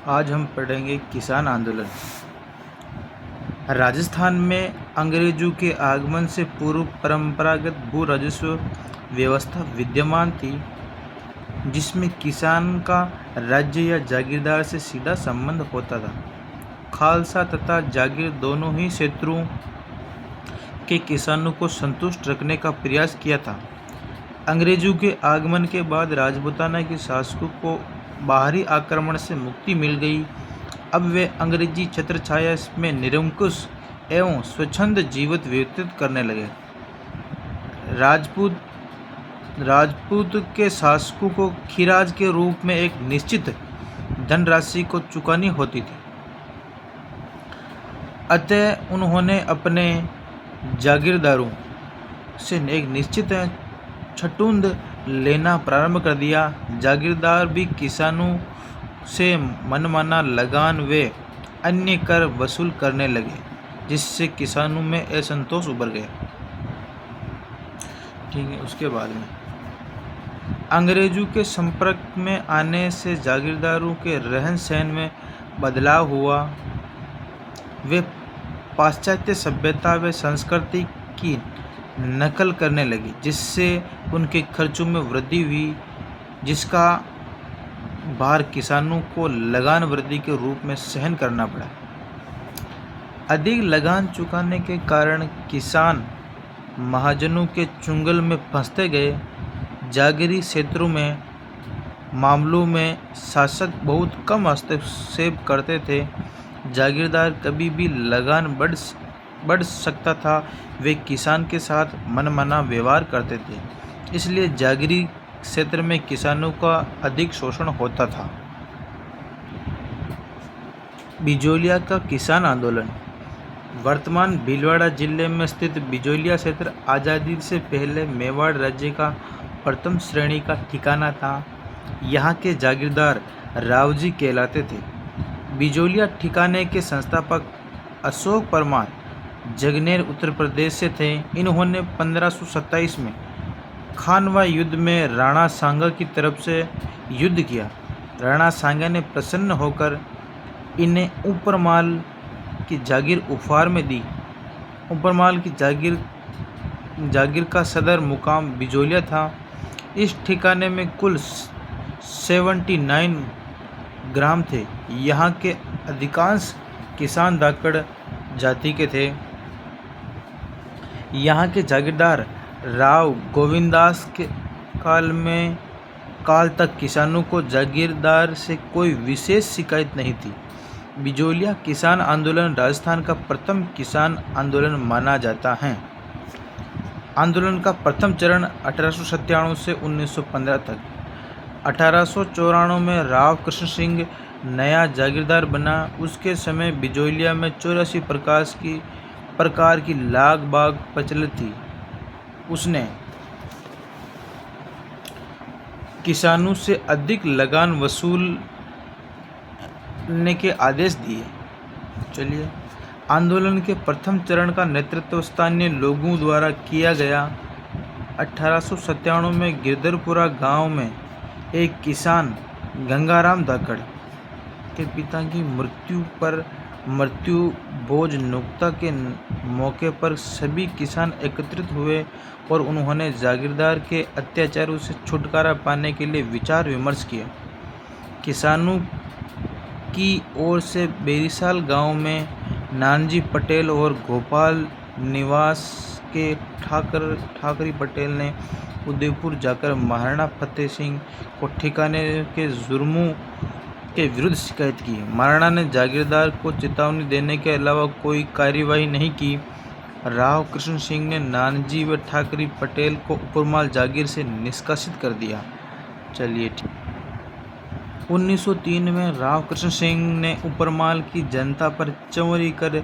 आज हम पढ़ेंगे किसान आंदोलन। राजस्थान में अंग्रेजों के आगमन से पूर्व परंपरागत भू राजस्व व्यवस्था विद्यमान थी, जिसमें किसान का राज्य या जागीरदार से सीधा संबंध होता था। खालसा तथा जागीर दोनों ही क्षेत्रों के किसानों को संतुष्ट रखने का प्रयास किया था। अंग्रेजों के आगमन के बाद राजपूताना के शासकों को बाहरी आक्रमण से मुक्ति मिल गई। अब वे अंग्रेजी छत्रछाया में निरंकुश एवं स्वच्छंद जीवन व्यतीत करने लगे। राजपूत के शासकों को खिराज के रूप में एक निश्चित धनराशि को चुकानी होती थी, अतः उन्होंने अपने जागीरदारों से एक निश्चित छटुंद लेना प्रारंभ कर दिया। जागीरदार भी किसानों से मनमाना लगान व अन्य कर वसूल करने लगे, जिससे किसानों में असंतोष उभर गया। ठीक है, उसके बाद में अंग्रेजों के संपर्क में आने से जागीरदारों के रहन सहन में बदलाव हुआ। वे पाश्चात्य सभ्यता व संस्कृति की नकल करने लगी, जिससे उनके खर्चों में वृद्धि हुई, जिसका भार किसानों को लगान वृद्धि के रूप में सहन करना पड़ा। अधिक लगान चुकाने के कारण किसान महाजनों के चुंगल में फंसते गए। जागीरी क्षेत्रों में मामलों में शासक बहुत कम हस्तक्षेप करते थे। जागीरदार कभी भी लगान बढ़ सकता था, वे किसान के साथ मनमाना व्यवहार करते थे, इसलिए जागीरी क्षेत्र में किसानों का अधिक शोषण होता था। बिजोलिया का किसान आंदोलन। वर्तमान भीलवाड़ा जिले में स्थित बिजोलिया क्षेत्र आज़ादी से पहले मेवाड़ राज्य का प्रथम श्रेणी का ठिकाना था। यहाँ के जागीरदार रावजी कहलाते थे। बिजोलिया ठिकाने के संस्थापक अशोक परमार जगनेर उत्तर प्रदेश से थे। इन्होंने 1527 में खानवा युद्ध में राणा सांगा की तरफ से युद्ध किया। राणा सांगा ने प्रसन्न होकर इन्हें ऊपरमाल की जागीर उपहार में दी। ऊपरमाल की जागीर का सदर मुकाम बिजोलिया था। इस ठिकाने में कुल 79 ग्राम थे। यहाँ के अधिकांश किसान धाकड़ जाति के थे। यहाँ के जागीरदार राव गोविंदास के काल तक किसानों को जागीरदार से कोई विशेष शिकायत नहीं थी। बिजोलिया किसान आंदोलन राजस्थान का प्रथम किसान आंदोलन माना जाता है। आंदोलन का प्रथम चरण 1897 से 1915 तक। 1894 में राव कृष्ण सिंह नया जागीरदार बना। उसके समय बिजोलिया में 84 प्रकार की लाग बाग प्रचलित थी। उसने किसानों से अधिक लगान वसूलने के आदेश दिए। चलिए, आंदोलन के प्रथम चरण का नेतृत्व स्थानीय लोगों द्वारा किया गया। 1897 में गिरधरपुरा गांव में एक किसान गंगाराम धाकड़ के पिता की मृत्यु भोज नुक्ता के मौके पर सभी किसान एकत्रित हुए और उन्होंने जागीरदार के अत्याचारों से छुटकारा पाने के लिए विचार विमर्श किया। किसानों की ओर से बेरीसाल गांव में नानजी पटेल और गोपाल निवास के ठाकरी पटेल ने उदयपुर जाकर महाराणा फतेह सिंह को ठिकाने के जुर्मों के विरुद्ध शिकायत की। महाराणा ने जागीरदार को चेतावनी देने के अलावा कोई कार्यवाही नहीं की। राव कृष्ण सिंह ने नानजी व ठाकरी पटेल को ऊपरमाल जागीर से निष्कासित कर दिया। चलिए, ठीक। 1903 में राव कृष्ण सिंह ने ऊपरमाल की जनता पर चंवरी कर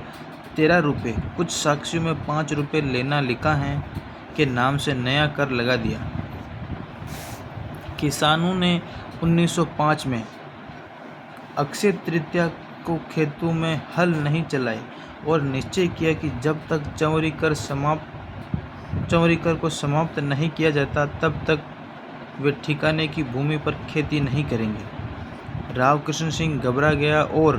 13 रुपये, कुछ साक्ष्यों में 5 रुपये लेना लिखा है के नाम से नया कर लगा दिया। किसानों ने 1905 में अक्षय तृतीया को खेतों में हल नहीं चलाए और निश्चय किया कि जब तक चंवरी कर को समाप्त नहीं किया जाता तब तक वे ठिकाने की भूमि पर खेती नहीं करेंगे। राव कृष्ण सिंह घबरा गया और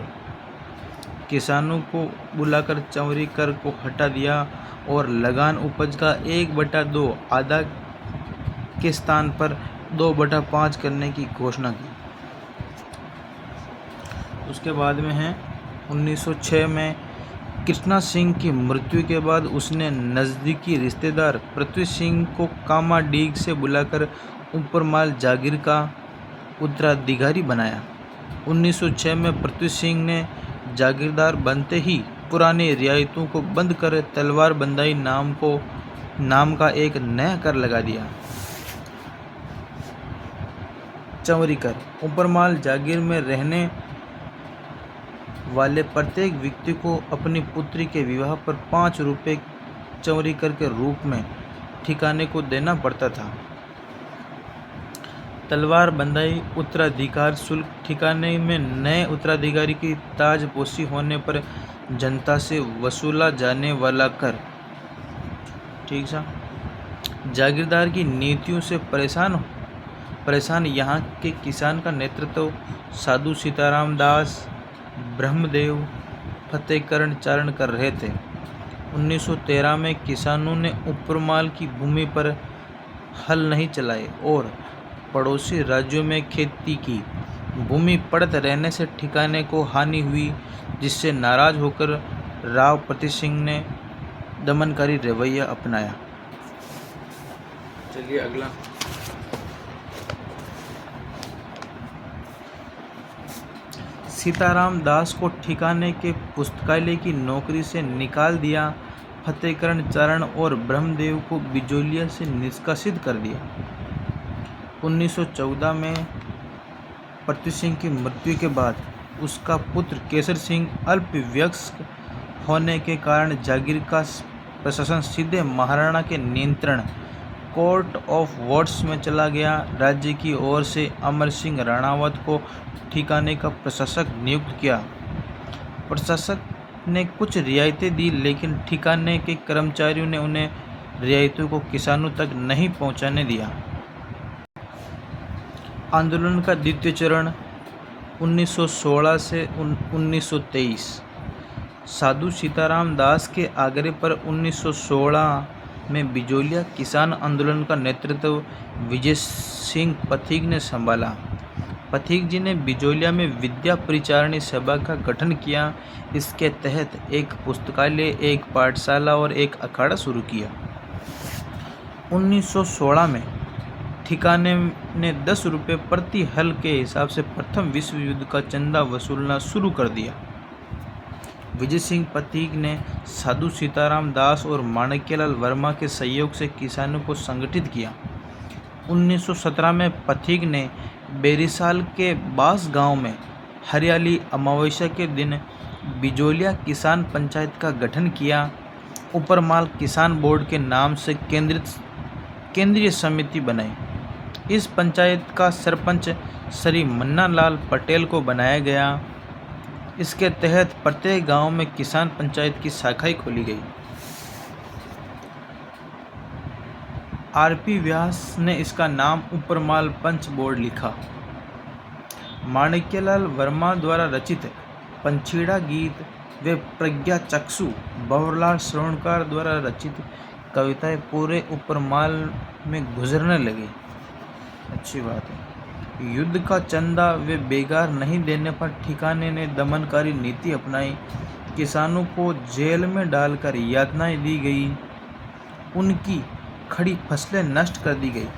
किसानों को बुलाकर चौरी कर को हटा दिया और लगान उपज का 1/2 आधा के स्थान पर 2/5 करने की घोषणा की। उसके बाद में है 1906 में कृष्णा सिंह की मृत्यु के बाद उसने नज़दीकी रिश्तेदार पृथ्वी सिंह को कामाडीग से बुलाकर ऊपरमाल जागीर का उत्तराधिकारी बनाया। 1906 में पृथ्वी सिंह ने जागीरदार बनते ही पुरानी रियायतों को बंद कर तलवार बंदाई नाम का एक नया कर लगा दिया। चौरी कर ऊपरमाल जागीर में रहने वाले प्रत्येक व्यक्ति को अपनी पुत्री के विवाह पर 5 रुपये चौरी कर के रूप में ठिकाने को देना पड़ता था। तलवार बंदाई उत्तराधिकार शुल्क ठिकाने में नए उत्तराधिकारी की ताजपोशी होने पर जनता से वसूला जाने वाला कर। ठीक सा। जागीरदार की नीतियों से परेशान यहाँ के किसान का नेतृत्व साधु सीताराम दास, ब्रह्मदेव, फतेहकरण चारण कर रहे थे। 1913 में किसानों ने ऊपरमाल की भूमि पर हल नहीं चलाए और पड़ोसी राज्यों में खेती की भूमि पड़त रहने से ठिकाने को हानि हुई, जिससे नाराज होकर राव पृथ्वी सिंह ने दमनकारी रवैया अपनाया। चलिए अगला। सीताराम दास को ठिकाने के पुस्तकालय की नौकरी से निकाल दिया। फतेहकरण चारण और ब्रह्मदेव को बिजोलिया से निष्कासित कर दिया। 1914 में पृथ्वी सिंह की मृत्यु के बाद उसका पुत्र केसर सिंह अल्पवयस्क होने के कारण जागीर का प्रशासन सीधे महाराणा के नियंत्रण कोर्ट ऑफ वॉर्ड्स में चला गया। राज्य की ओर से अमर सिंह राणावत को ठिकाने का प्रशासक नियुक्त किया। प्रशासक ने कुछ रियायतें दी, लेकिन ठिकाने के कर्मचारियों ने उन्हें रियायतों को किसानों तक नहीं पहुंचाने दिया। आंदोलन का द्वितीय चरण 1916 से 1923। साधु सीताराम दास के आग्रह पर 1916 में बिजोलिया किसान आंदोलन का नेतृत्व विजय सिंह पथिक ने संभाला। पथिक जी ने बिजोलिया में विद्या परिचारिणी सभा का गठन किया। इसके तहत एक पुस्तकालय, एक पाठशाला और एक अखाड़ा शुरू किया। 1916 में ठिकाने ने 10 रुपये प्रति हल के हिसाब से प्रथम विश्व युद्ध का चंदा वसूलना शुरू कर दिया। विजय सिंह पथिक ने साधु सीताराम दास और माणिक्यलाल वर्मा के सहयोग से किसानों को संगठित किया। 1917 में पथिक ने बेरिसाल के बास गांव में हरियाली अमावस्या के दिन बिजोलिया किसान पंचायत का गठन किया। ऊपरमाल किसान बोर्ड के नाम से केंद्रीय समिति बनाई। इस पंचायत का सरपंच श्री मन्नालाल पटेल को बनाया गया। इसके तहत प्रत्येक गांव में किसान पंचायत की शाखाएं खोली गई। आर.पी. व्यास ने इसका नाम ऊपरमाल पंच बोर्ड लिखा। माणिक्यलाल वर्मा द्वारा रचित पंछीड़ा गीत व प्रज्ञा चक्षु बंवरलाल श्रवणकार द्वारा रचित कविताएं पूरे ऊपरमाल में गुजरने लगी। अच्छी बात है। युद्ध का चंदा वे बेगार नहीं देने पर ठिकाने ने दमनकारी नीति अपनाई। किसानों को जेल में डालकर यातनाएं दी गई। उनकी खड़ी फसलें नष्ट कर दी गई।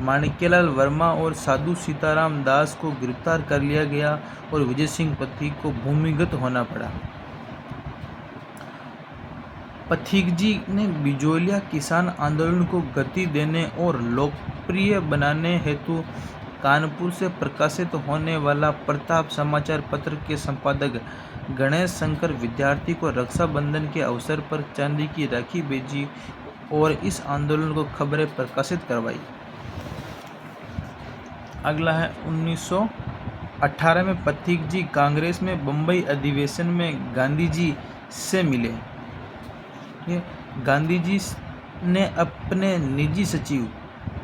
माणिक्यलाल वर्मा और साधु सीताराम दास को गिरफ्तार कर लिया गया और विजय सिंह पथिक को भूमिगत होना पड़ा। पथिक जी ने बिजोलिया किसान आंदोलन को गति देने और लोकप्रिय बनाने हेतु कानपुर से प्रकाशित होने वाला प्रताप समाचार पत्र के संपादक गणेश शंकर विद्यार्थी को रक्षाबंधन के अवसर पर चांदी की राखी भेजी और इस आंदोलन को खबरें प्रकाशित करवाई। अगला है 1918 में पथिक जी कांग्रेस में बम्बई अधिवेशन में गांधी जी से मिले। गांधी जी ने अपने निजी सचिव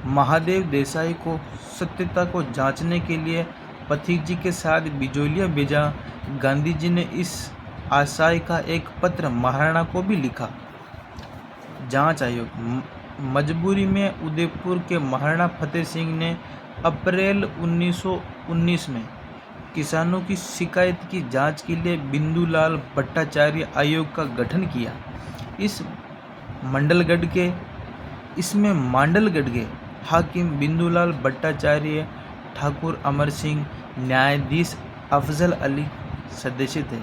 महादेव देसाई को सत्यता को जांचने के लिए पथिक जी के साथ बिजोलिया भेजा। गांधी जी ने इस आशय का एक पत्र महाराणा को भी लिखा। जांच आयोग मजबूरी में उदयपुर के महाराणा फतेह सिंह ने अप्रैल 1919 में किसानों की शिकायत की जांच के लिए बिंदुलाल भट्टाचार्य आयोग का गठन किया। इसमें मांडलगढ़ के हाकिम बिंदुलाल भट्टाचार्य, ठाकुर अमर सिंह, न्यायाधीश अफजल अली सदस्य थे।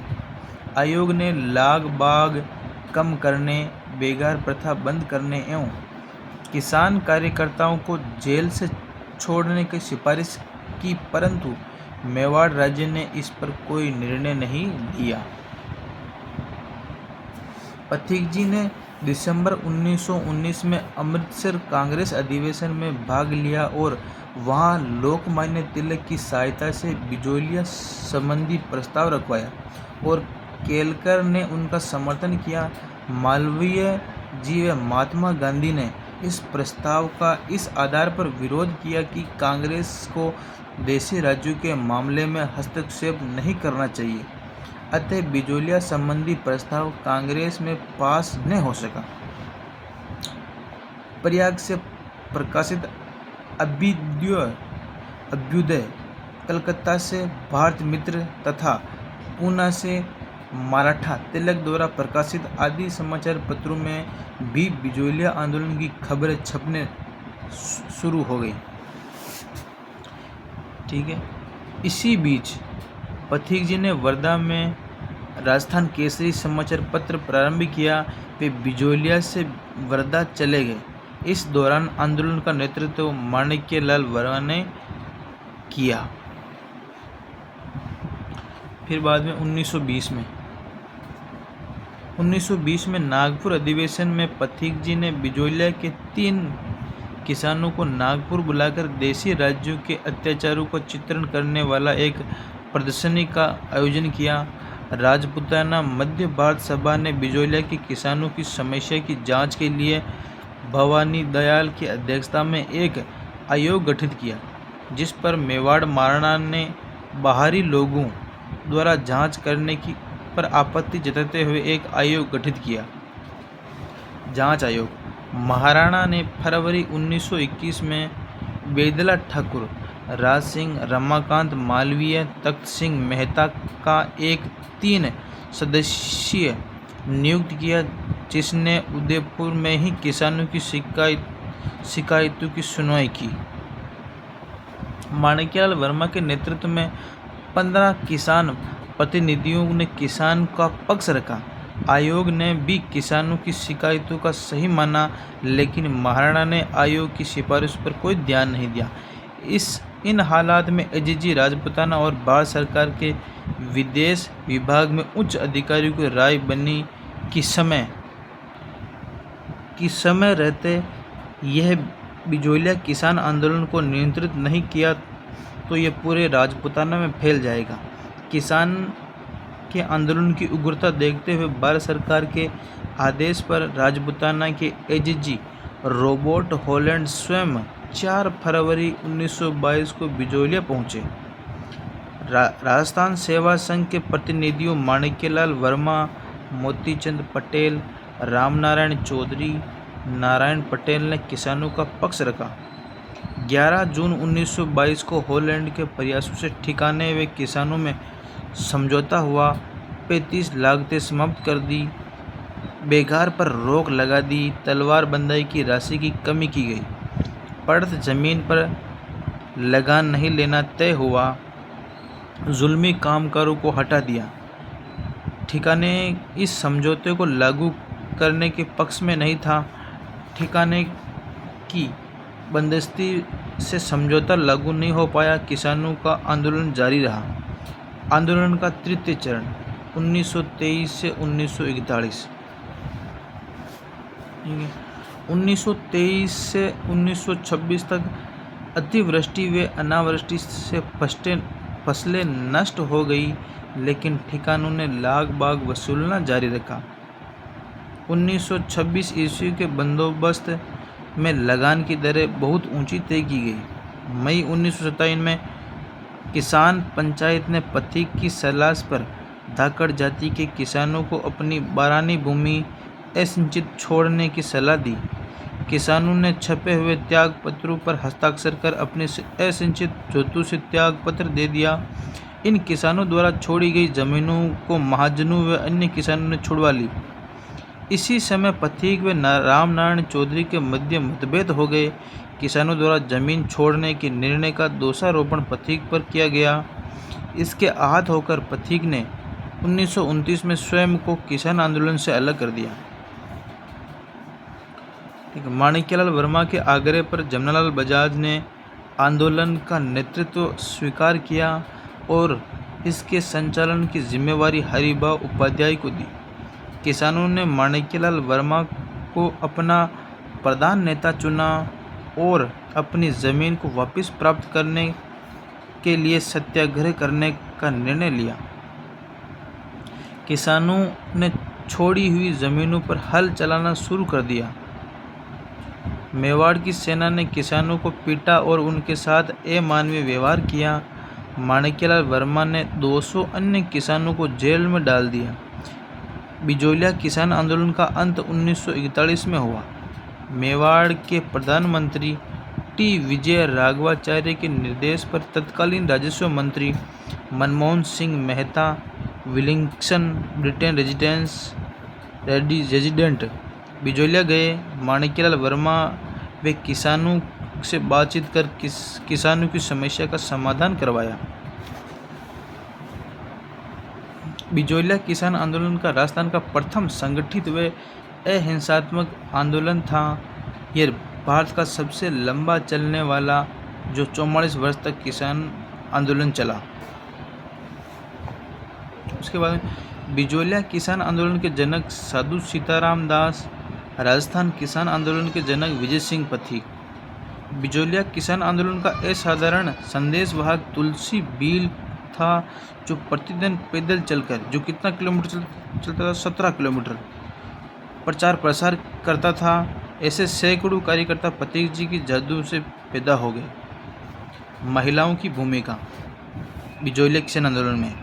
आयोग ने लाग बाग कम करने, बेगार प्रथा बंद करने एवं किसान कार्यकर्ताओं को जेल से छोड़ने की सिफारिश की, परंतु मेवाड़ राज्य ने इस पर कोई निर्णय नहीं लिया। पथिक जी ने दिसंबर 1919 में अमृतसर कांग्रेस अधिवेशन में भाग लिया और वहां लोकमान्य तिलक की सहायता से बिजोलिया संबंधी प्रस्ताव रखवाया और केलकर ने उनका समर्थन किया। मालवीय जी व महात्मा गांधी ने इस प्रस्ताव का इस आधार पर विरोध किया कि कांग्रेस को देशी राज्यों के मामले में हस्तक्षेप नहीं करना चाहिए, अतः बिजोलिया संबंधी प्रस्ताव कांग्रेस में पास न हो सका। प्रयाग से प्रकाशित अभ्युदय, कलकत्ता से भारत मित्र तथा पूना से मराठा तिलक द्वारा प्रकाशित आदि समाचार पत्रों में भी बिजोलिया आंदोलन की खबरें छपने शुरू हो गई। ठीक है। इसी बीच पथिक जी ने वर्धा में राजस्थान केसरी समाचार पत्र प्रारंभ किया। वे बिजोलिया से वर्धा चले गए। इस दौरान आंदोलन का नेतृत्व माणिक्यलाल वर्मा ने किया। फिर बाद में 1920 में नागपुर अधिवेशन में पथिक जी ने बिजोलिया के 3 किसानों को नागपुर बुलाकर देशी राज्यों के अत्याचारों का चित्रण करने वाला एक प्रदर्शनी का आयोजन किया। राजपूताना मध्य भारत सभा ने बिजोलिया के किसानों की समस्या की जांच के लिए भवानी दयाल की अध्यक्षता में एक आयोग गठित किया, जिस पर मेवाड़ महाराणा ने बाहरी लोगों द्वारा जांच करने की पर आपत्ति जताते हुए एक आयोग गठित किया। जांच आयोग महाराणा ने फरवरी 1921 में बेदला ठाकुर, राज सिंह, रमाकांत मालवीय, तख्त सिंह मेहता का एक 3 सदस्यीय नियुक्त किया, जिसने उदयपुर में ही किसानों की शिकायतों की सुनवाई की। माणिक्यलाल वर्मा के नेतृत्व में 15 किसान प्रतिनिधियों ने किसान का पक्ष रखा। आयोग ने भी किसानों की शिकायतों का सही माना, लेकिन महाराणा ने आयोग की सिफारिश पर कोई ध्यान नहीं दिया। इन हालात में अजीजी राजपूताना और भारत सरकार के विदेश विभाग में उच्च अधिकारियों की राय बनी कि समय रहते यह बिजोलिया किसान आंदोलन को नियंत्रित नहीं किया तो यह पूरे राजपूताना में फैल जाएगा। किसान के आंदोलन की उग्रता देखते हुए भारत सरकार के आदेश पर राजपूताना के एजीजी रॉबर्ट हॉलैंड स्वयं 4 फरवरी 1922 को बिजोलिया पहुंचे। राजस्थान सेवा संघ के प्रतिनिधियों माणिक्यलाल वर्मा, मोतीचंद पटेल, रामनारायण चौधरी, नारायण पटेल ने किसानों का पक्ष रखा। 11 जून 1922 को हॉलैंड के प्रयासों से ठिकाने व किसानों में समझौता हुआ। 35 लागतें समाप्त कर दी, बेगार पर रोक लगा दी, तलवार बंदाई की राशि की कमी की गई, पड़त जमीन पर लगान नहीं लेना तय हुआ, जुल्मी कामगारों को हटा दिया। ठिकाने इस समझौते को लागू करने के पक्ष में नहीं था। ठिकाने की बंदोबस्ती से समझौता लागू नहीं हो पाया। किसानों का आंदोलन जारी रहा। आंदोलन का तृतीय चरण 1923 से 1941। 1923 से 1926 तक अतिवृष्टि व अनावृष्टि से फसलें नष्ट हो गई, लेकिन ठिकानों ने लाग बाग वसूलना जारी रखा। 1926 ईस्वी के बंदोबस्त में लगान की दरें बहुत ऊंची तय की गई। मई 1927 में किसान पंचायत ने पथिक की सलाह पर धाकड़ जाति के किसानों को अपनी बारानी भूमि असिंचित छोड़ने की सलाह दी। किसानों ने छपे हुए त्याग पत्रों पर हस्ताक्षर कर अपने असिंचित जोतों से त्याग पत्र दे दिया। इन किसानों द्वारा छोड़ी गई जमीनों को महाजनों व अन्य किसानों ने छुड़वा ली। इसी समय पथिक व रामनारायण चौधरी के मध्य मतभेद हो गए। किसानों द्वारा जमीन छोड़ने के निर्णय का दोषारोपण पथिक पर किया गया। इसके आहत होकर पथिक ने 1929 में स्वयं को किसान आंदोलन से अलग कर दिया। माणिक्यलाल वर्मा के आग्रह पर जमनालाल बजाज ने आंदोलन का नेतृत्व स्वीकार किया और इसके संचालन की जिम्मेवारी हरिभाऊ उपाध्याय को दी। किसानों ने माणिक्यलाल वर्मा को अपना प्रधान नेता चुना और अपनी जमीन को वापस प्राप्त करने के लिए सत्याग्रह करने का निर्णय लिया। किसानों ने छोड़ी हुई जमीनों पर हल चलाना शुरू कर दिया। मेवाड़ की सेना ने किसानों को पीटा और उनके साथ अमानवीय व्यवहार किया। माणिक्यलाल वर्मा ने 200 अन्य किसानों को जेल में डाल दिया। बिजोलिया किसान आंदोलन का अंत 1941 में हुआ। मेवाड़ के प्रधानमंत्री टी विजय राघवाचार्य के निर्देश पर तत्कालीन राजस्व मंत्री मनमोहन सिंह मेहता विलिंग्सन ब्रिटेन रेजिडेंट बिजोलिया गए। माणिक्यलाल वर्मा वे किसानों से बातचीत कर किसानों की समस्या का समाधान करवाया। बिजोलिया किसान आंदोलन का राजस्थान का प्रथम संगठित व अहिंसात्मक आंदोलन था। यह भारत का सबसे लंबा चलने वाला जो 44 वर्ष तक किसान आंदोलन चला। उसके बाद बिजोलिया किसान आंदोलन के जनक साधु सीताराम दास, राजस्थान किसान आंदोलन के जनक विजय सिंह पथिक। बिजोलिया किसान आंदोलन का असाधारण संदेशवाहक तुलसी बील था, जो प्रतिदिन पैदल चलकर जो कितना किलोमीटर चलता था 17 किलोमीटर प्रचार प्रसार करता था। ऐसे सैकड़ों कार्यकर्ता पथिक जी की जादू से पैदा हो गए। महिलाओं की भूमिका बिजोलिया किसान आंदोलन में,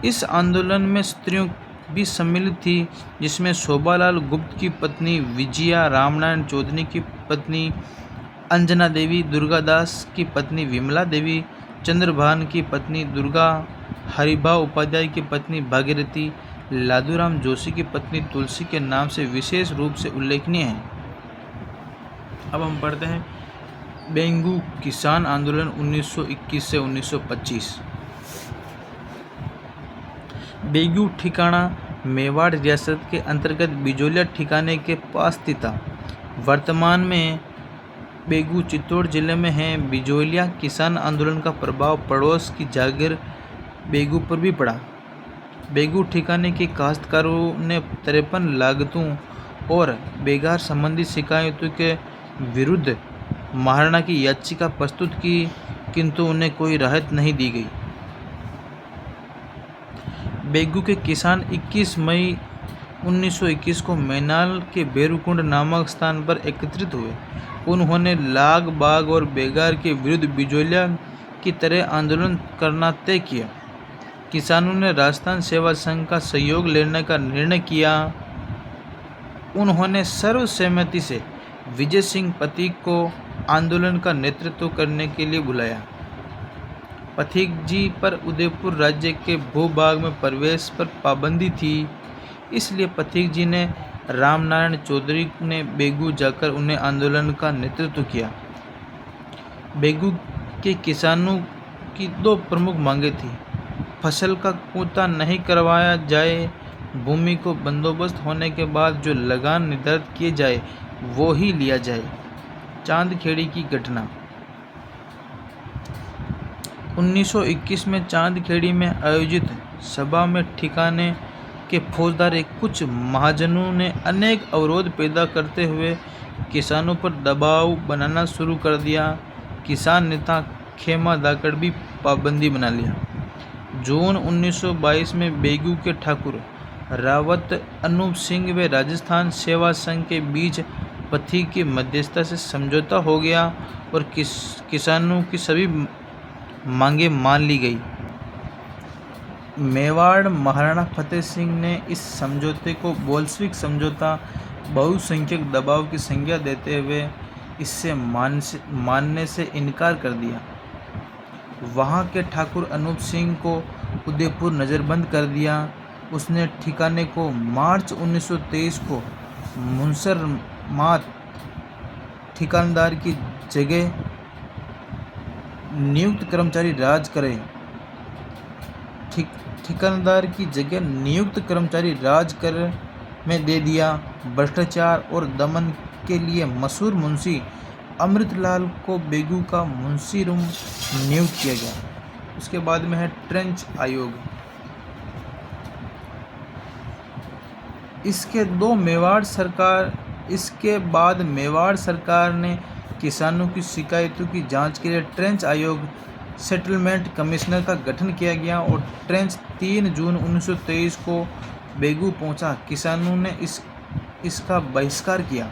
इस आंदोलन में स्त्रियों भी सम्मिलित थी, जिसमें शोभालाल गुप्त की पत्नी विजया, रामनारायण चौधरी की पत्नी अंजना देवी, दुर्गादास की पत्नी विमला देवी, चंद्रभान की पत्नी दुर्गा, हरिभाऊ उपाध्याय की पत्नी भागीरथी, लादूराम जोशी की पत्नी तुलसी के नाम से विशेष रूप से उल्लेखनीय हैं। अब हम पढ़ते हैं बेंगू किसान आंदोलन 1921 से 1925। बेगू ठिकाना मेवाड़ रियासत के अंतर्गत बिजोलिया ठिकाने के पास स्थित था। वर्तमान में बेगू चित्तौड़ जिले में है। बिजोलिया किसान आंदोलन का प्रभाव पड़ोस की जागीर बेगू पर भी पड़ा। बेगू ठिकाने के काश्तकारों ने 53 लागतों और बेगार संबंधी शिकायतों के विरुद्ध महाराणा की याचिका प्रस्तुत की, किंतु उन्हें कोई राहत नहीं दी गई। बेगू के किसान 21 मई 1921 को मैनाल के बेरुकुंड नामक स्थान पर एकत्रित हुए। उन्होंने लाग, बाग और बेगार के विरुद्ध बिजोलिया की तरह आंदोलन करना तय किया। किसानों ने राजस्थान सेवा संघ का सहयोग लेने का निर्णय किया। उन्होंने सर्वसम्मति से विजय सिंह पथिक को आंदोलन का नेतृत्व करने के लिए बुलाया। पथिक जी पर उदयपुर राज्य के भूभाग में प्रवेश पर पाबंदी थी, इसलिए पथिक जी ने रामनारायण चौधरी ने बेगू जाकर उन्हें आंदोलन का नेतृत्व किया। बेगू के किसानों की 2 प्रमुख मांगें थीं। फसल का कूता नहीं करवाया जाए, भूमि को बंदोबस्त होने के बाद जो लगान निर्धारित किए जाए वो ही लिया जाए। चांदखेड़ी की घटना 1921 में चांदखेड़ी में आयोजित सभा में ठिकाने के फौजदार कुछ महाजनों ने अनेक अवरोध पैदा करते हुए किसानों पर दबाव बनाना शुरू कर दिया। किसान नेता खेमा धाकड़ भी पाबंदी बना लिया। जून 1922 में बेगू के ठाकुर रावत अनूप सिंह व राजस्थान सेवा संघ के बीच पथिक की मध्यस्थता से समझौता हो गया और किसानों की सभी मांगे मान ली गई। मेवाड़ महाराणा फतेह सिंह ने इस समझौते को बोल्शेविक समझौता बहुसंख्यक दबाव की संज्ञा देते हुए इससे मानने से इनकार कर दिया। वहाँ के ठाकुर अनूप सिंह को उदयपुर नज़रबंद कर दिया। उसने ठिकाने को मार्च 1923 को मुंसरमात ठिकानदार की जगह नियुक्त कर्मचारी राज करे ठिकानदार की जगह नियुक्त कर्मचारी राज कर में दे दिया। भ्रष्टाचार और दमन के लिए मशहूर मुंशी अमृतलाल को बेगू का मुंशीरुम नियुक्त किया गया। उसके बाद में है ट्रेंच आयोग। इसके बाद मेवाड़ सरकार ने किसानों की शिकायतों की जांच के लिए ट्रेंच आयोग सेटलमेंट कमिश्नर का गठन किया गया और ट्रेंच 3 जून 1923 को बेगू पहुंचा। किसानों ने इसका बहिष्कार किया।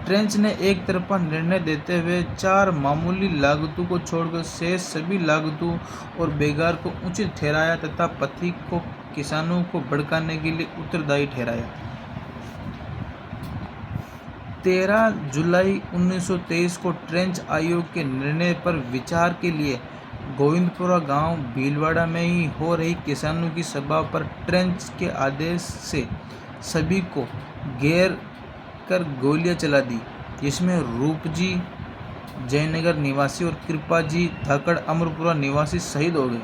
ट्रेंच ने एक तरफा निर्णय देते हुए 4 मामूली लागतों को छोड़कर शेष सभी लागतों और बेगार को उचित ठहराया तथा पथिक को किसानों को भड़काने के लिए उत्तरदायी ठहराया। 13 जुलाई 1923 को ट्रेंच आयोग के निर्णय पर विचार के लिए गोविंदपुरा गांव भीलवाड़ा में ही हो रही किसानों की सभा पर ट्रेंच के आदेश से सभी को घेर कर गोलियां चला दी, जिसमें रूपजी जयनगर निवासी और कृपाजी धाकड़ अमरपुरा निवासी शहीद हो गए।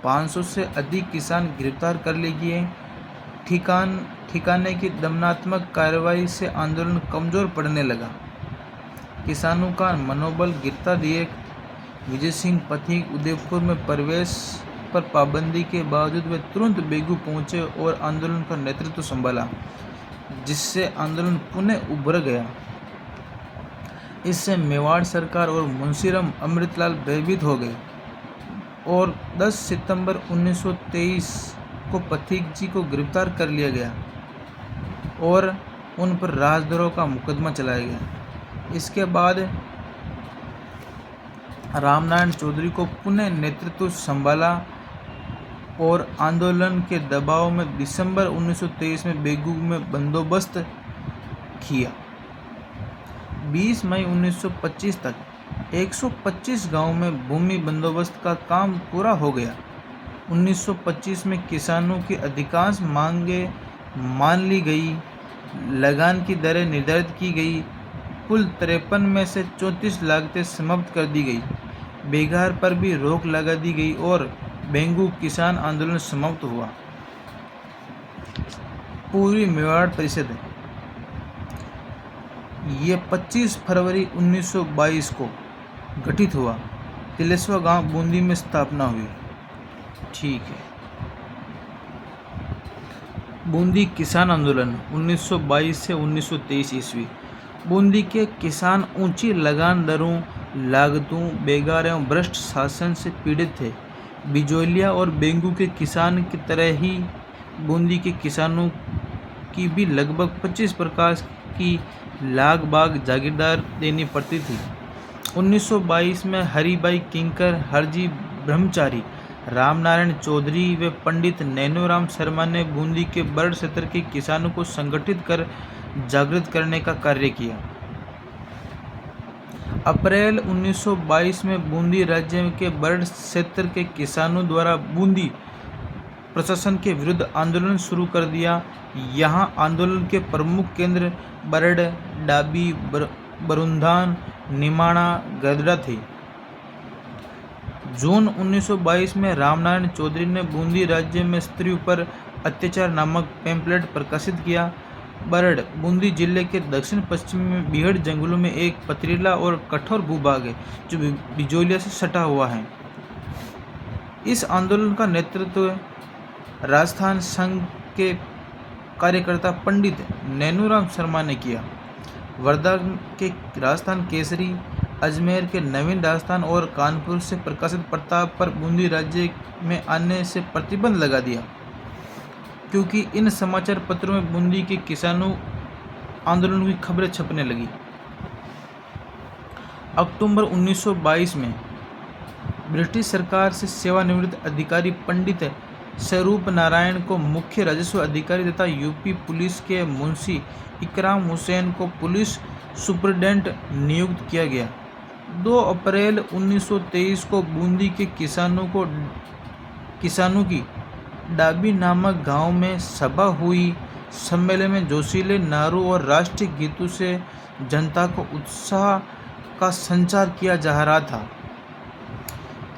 500 से अधिक किसान गिरफ्तार कर लिए गए। ठिकाने की दमनात्मक कार्रवाई से आंदोलन कमजोर पड़ने लगा। किसानों का मनोबल गिरता देख विजय सिंह पथिक उदयपुर में प्रवेश पर पाबंदी के बावजूद वे तुरंत बेगू पहुंचे और आंदोलन का नेतृत्व संभाला, जिससे आंदोलन पुनः उभर गया। इससे मेवाड़ सरकार और मुंशीराम अमृतलाल भयभीत हो गए और 10 सितंबर 1923 को पथिक जी को गिरफ्तार कर लिया गया और उन पर राजद्रोह का मुकदमा चलाया गया। इसके बाद रामनारायण चौधरी को पुनः नेतृत्व संभाला और आंदोलन के दबाव में दिसंबर 1923 में बेगू में बंदोबस्त किया। 20 मई 1925 तक 125 गांवों में भूमि बंदोबस्त का काम पूरा हो गया। 1925 में किसानों की अधिकांश मांगें मान ली गई। लगान की दरें निर्धारित की गई। कुल 53 में से 34 लागतें समाप्त कर दी गई। बेगार पर भी रोक लगा दी गई और बेंगू किसान आंदोलन समाप्त हुआ। पूर्वी मेवाड़ परिषद ये 25 फरवरी 1922 को गठित हुआ। तिलेश्वा गांव बूंदी में स्थापना हुई। ठीक है। बूंदी किसान आंदोलन 1922 से 1923 ईस्वी। बूंदी के किसान ऊंची लगान दरों, लागतों, बेगार एवं भ्रष्ट शासन से पीड़ित थे। बिजोलिया और बेंगू के किसान की तरह ही बूंदी के किसानों की भी लगभग 25 प्रकार की लाग बाग जागीरदार देनी पड़ती थी। 1922 में हरिभाई किंकर, हरजी ब्रह्मचारी, रामनारायण चौधरी व पंडित नैनूराम शर्मा ने बूंदी के बरड़ क्षेत्र के किसानों को संगठित कर जागृत करने का कार्य किया। अप्रैल 1922 में बूंदी राज्य के बरड़ क्षेत्र के किसानों द्वारा बूंदी प्रशासन के विरुद्ध आंदोलन शुरू कर दिया। यहाँ आंदोलन के प्रमुख केंद्र बरड़, डाबी, बरुंधान, निमाणा, गरदड़ा थे। जून 1922 में रामनारायण चौधरी ने बूंदी राज्य में स्त्रियों पर अत्याचार नामक पैम्फलेट प्रकाशित किया। बरड़ बूंदी जिले के दक्षिण पश्चिम में बीहड़ जंगलों में एक पथरीला और कठोर भूभाग है जो बिजोलिया से सटा हुआ है। इस आंदोलन का नेतृत्व राजस्थान संघ के कार्यकर्ता पंडित नैनूराम शर्मा ने किया। वर्धा के राजस्थान केसरी, अजमेर के नवीन राजस्थान और कानपुर से प्रकाशित प्रताप पर बूंदी राज्य में आने से प्रतिबंध लगा दिया, क्योंकि इन समाचार पत्रों में बूंदी के किसानों आंदोलन की खबरें छपने लगी। अक्टूबर 1922 में ब्रिटिश सरकार से सेवानिवृत्त अधिकारी पंडित स्वरूप नारायण को मुख्य राजस्व अधिकारी तथा यूपी पुलिस के मुंशी इकराम हुसैन को पुलिस सुपरिटेंडेंट नियुक्त किया गया। 2 अप्रैल 1923 को बूंदी के किसानों की डाबी नामक गांव में सभा हुई। सम्मेलन में जोशीले नारों और राष्ट्रीय गीतों से जनता को उत्साह का संचार किया जा रहा था।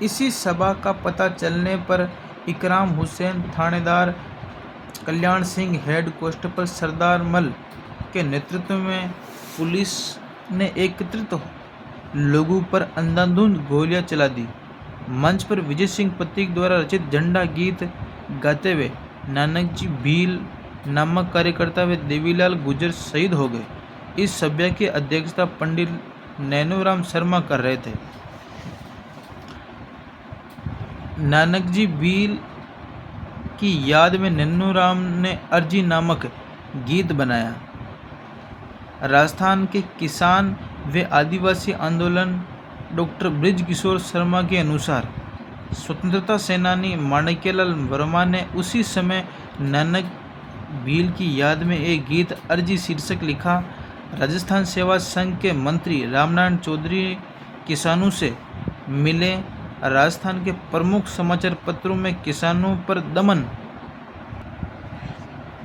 इसी सभा का पता चलने पर इकराम हुसैन थानेदार कल्याण सिंह हेड कांस्टेबल सरदार मल के नेतृत्व में पुलिस ने एकत्रित लोगों पर अंधाधुंध गोलियां चला दी। मंच पर विजय सिंह पथिक द्वारा रचित झंडा गीत गाते हुए नानक जी भील नामक कार्यकर्ता व देवीलाल गुर्जर शहीद हो गए। इस सभा की अध्यक्षता पंडित नैनूराम शर्मा कर रहे थे। नानक जी भील की याद में नैनूराम ने अर्जी नामक गीत बनाया। राजस्थान के किसान व आदिवासी आंदोलन डॉक्टर बृज किशोर शर्मा के अनुसार स्वतंत्रता सेनानी माणिक्यलाल वर्मा ने उसी समय नानक भील की याद में एक गीत अर्जी शीर्षक लिखा। राजस्थान सेवा संघ के मंत्री रामनारायण चौधरी किसानों से मिले। राजस्थान के प्रमुख समाचार पत्रों में किसानों पर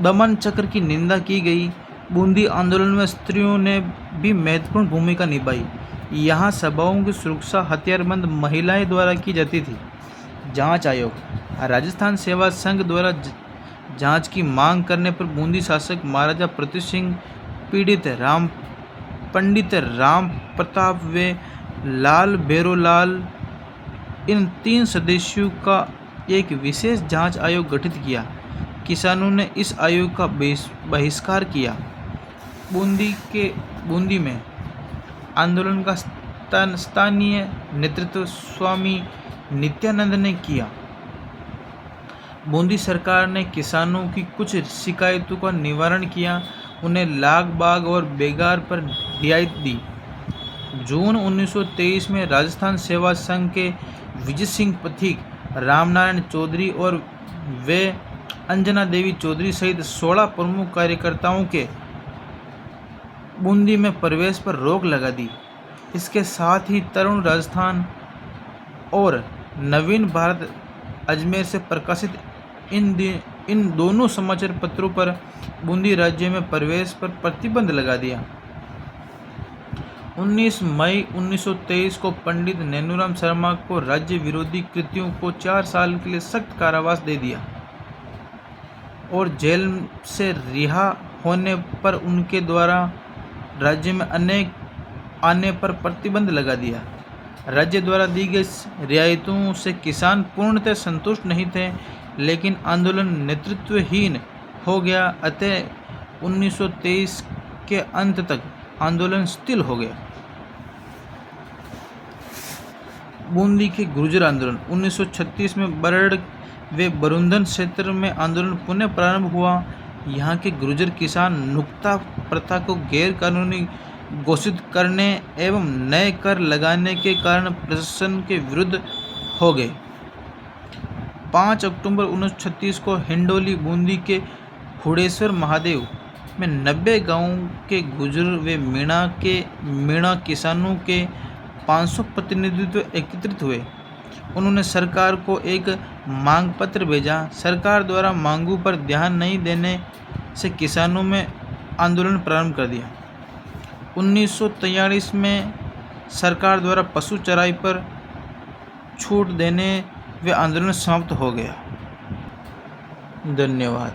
दमन चक्र की निंदा की गई। बूंदी आंदोलन में स्त्रियों ने भी महत्वपूर्ण भूमिका निभाई। यहाँ सभाओं की सुरक्षा हथियारबंद महिलाएं द्वारा की जाती थी। जांच आयोग राजस्थान सेवा संघ द्वारा जांच की मांग करने पर बूंदी शासक महाराजा पृथ्वी सिंह पंडित राम प्रताप व लाल भैरोलाल इन 3 सदस्यों का एक विशेष जांच आयोग गठित किया। किसानों ने इस आयोग का बहिष्कार किया। बूंदी में आंदोलन का स्थानीय नेतृत्व स्वामी नित्यानंद ने किया। बूंदी सरकार ने किसानों की कुछ शिकायतों का निवारण किया। उन्हें लाग बाग और बेगार पर रियायत दी। जून 1923 में राजस्थान सेवा संघ के विजय सिंह पथिक, रामनारायण चौधरी और वे अंजना देवी चौधरी सहित 16 प्रमुख कार्यकर्ताओं के बूंदी में प्रवेश पर रोक लगा दी। इसके साथ ही तरुण राजस्थान और नवीन भारत अजमेर से प्रकाशित इन दोनों समाचार पत्रों पर बूंदी राज्य में प्रवेश पर प्रतिबंध लगा दिया। 19 मई 1923 को पंडित नैनूराम शर्मा को राज्य विरोधी कृत्यों को 4 साल के लिए सख्त कारावास दे दिया और जेल से रिहा होने पर उनके द्वारा राज्य में आने पर प्रतिबंध लगा दिया। राज्य द्वारा दी गई रियायतों से किसान पूर्णतः संतुष्ट नहीं थे, लेकिन आंदोलन नेतृत्वहीन हो गया। अतः 1923 के अंत तक आंदोलन स्थिर हो गया। बूंदी के गुर्जर आंदोलन 1936 में बरड़ व बरुंधन क्षेत्र में आंदोलन पुनः प्रारंभ हुआ। यहाँ के गुर्जर किसान नुक्ता प्रथा को गैर कानूनी घोषित करने एवं नए कर लगाने के कारण प्रशासन के विरुद्ध हो गए। 5 अक्टूबर 1936 को हिंडोली बूंदी के हुडेश्वर महादेव में 90 गांवों के गुर्जर व मीणा किसानों के 500 प्रतिनिधित्व एकत्रित हुए। उन्होंने सरकार को एक मांग पत्र भेजा। सरकार द्वारा मांगों पर ध्यान नहीं देने से किसानों में आंदोलन प्रारंभ कर दिया। 1943 में सरकार द्वारा पशु चराई पर छूट देने व आंदोलन समाप्त हो गया। धन्यवाद।